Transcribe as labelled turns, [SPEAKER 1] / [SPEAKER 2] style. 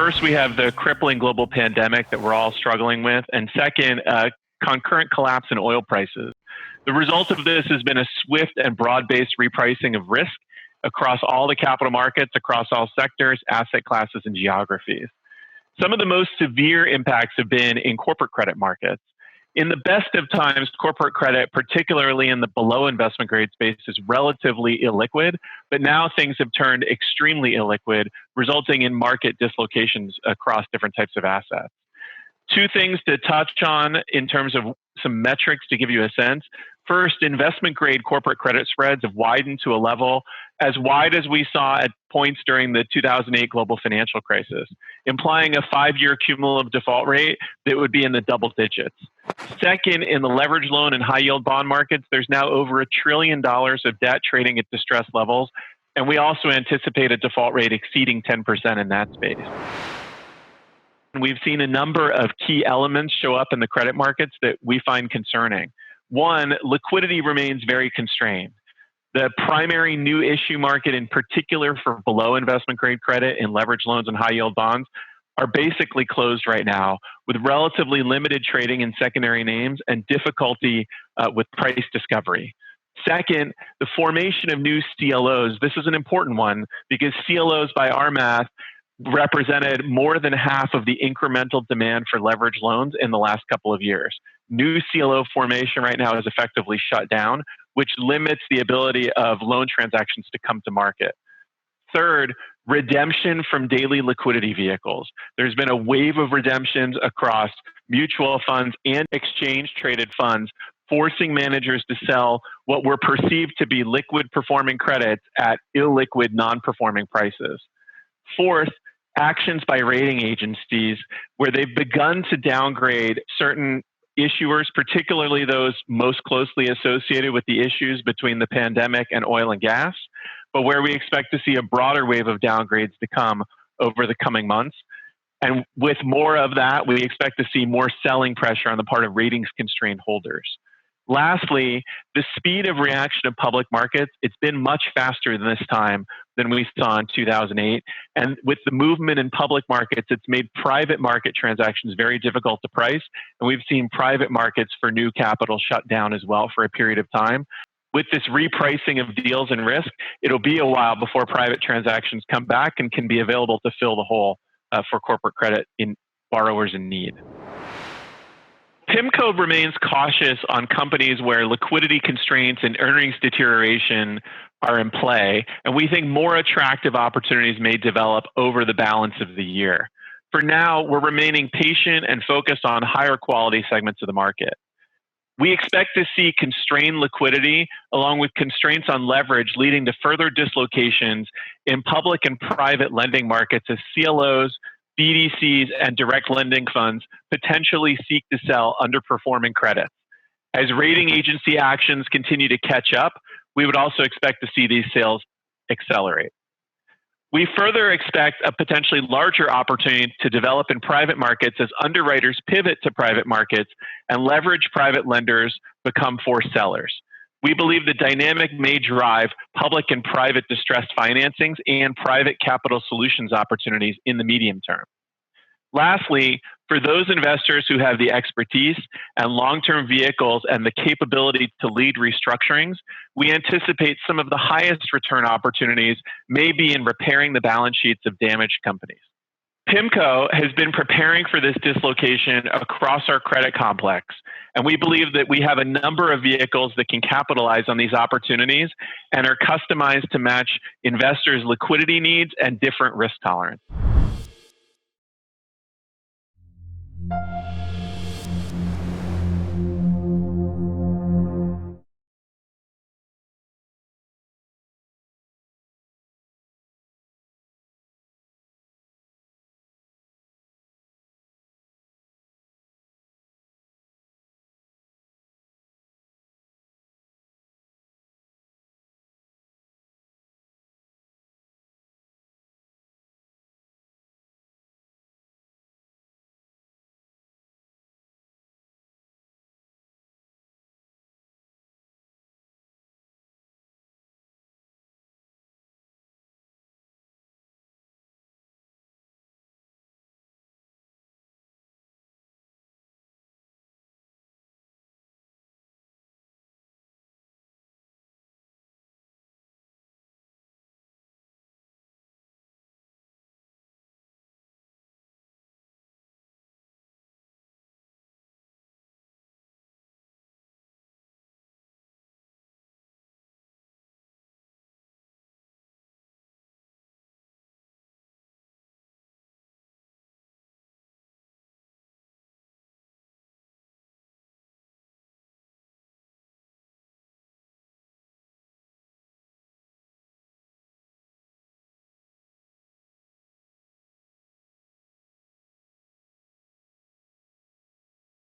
[SPEAKER 1] First, we have the crippling global pandemic that we're all struggling with. And second, concurrent collapse in oil prices. The result of this has been a swift and broad-based repricing of risk across all the capital markets, across all sectors, asset classes, and geographies. Some of the most severe impacts have been in corporate credit markets. In the best of times, corporate credit, particularly in the below investment grade space, is relatively illiquid, but now things have turned extremely illiquid, resulting in market dislocations across different types of assets. Two things to touch on in terms of some metrics to give you a sense. First, investment grade corporate credit spreads have widened to a level as wide as we saw at points during the 2008 global financial crisis, implying a 5-year cumulative default rate that would be in the double digits. Second, in the leverage loan and high yield bond markets, there's now over $1 trillion of debt trading at distressed levels, and we also anticipate a default rate exceeding 10% in that space. We've seen a number of key elements show up in the credit markets that we find concerning. One, liquidity remains very constrained. The primary new issue market, in particular for below investment grade credit in leverage loans and high yield bonds, are basically closed right now, with relatively limited trading in secondary names and difficulty with price discovery. Second, the formation of new CLOs. This is an important one because CLOs, by our math, represented more than half of the incremental demand for leverage loans in the last couple of years. New CLO formation right now is effectively shut down, which limits the ability of loan transactions to come to market. Third, redemption from daily liquidity vehicles. There's been a wave of redemptions across mutual funds and exchange-traded funds, forcing managers to sell what were perceived to be liquid performing credits at illiquid non-performing prices. Fourth, actions by rating agencies where they've begun to downgrade certain issuers, particularly those most closely associated with the issues between the pandemic and oil and gas, but where we expect to see a broader wave of downgrades to come over the coming months. And with more of that, we expect to see more selling pressure on the part of ratings constrained holders. Lastly, the speed of reaction of public markets, it's been much faster this time than we saw in 2008. And with the movement in public markets, it's made private market transactions very difficult to price. And we've seen private markets for new capital shut down as well for a period of time. With this repricing of deals and risk, it'll be a while before private transactions come back and can be available to fill the hole for corporate credit in borrowers in need. PIMCO remains cautious on companies where liquidity constraints and earnings deterioration are in play, and we think more attractive opportunities may develop over the balance of the year. For now, we're remaining patient and focused on higher quality segments of the market. We expect to see constrained liquidity along with constraints on leverage leading to further dislocations in public and private lending markets as CLOs, BDCs, and direct lending funds potentially seek to sell underperforming credits. As rating agency actions continue to catch up, we would also expect to see these sales accelerate. We further expect a potentially larger opportunity to develop in private markets as underwriters pivot to private markets and leverage private lenders become forced sellers. We believe the dynamic may drive public and private distressed financings and private capital solutions opportunities in the medium term. Lastly, for those investors who have the expertise and long-term vehicles and the capability to lead restructurings, we anticipate some of the highest return opportunities may be in repairing the balance sheets of damaged companies. PIMCO has been preparing for this dislocation across our credit complex, and we believe that we have a number of vehicles that can capitalize on these opportunities and are customized to match investors' liquidity needs and different risk tolerance.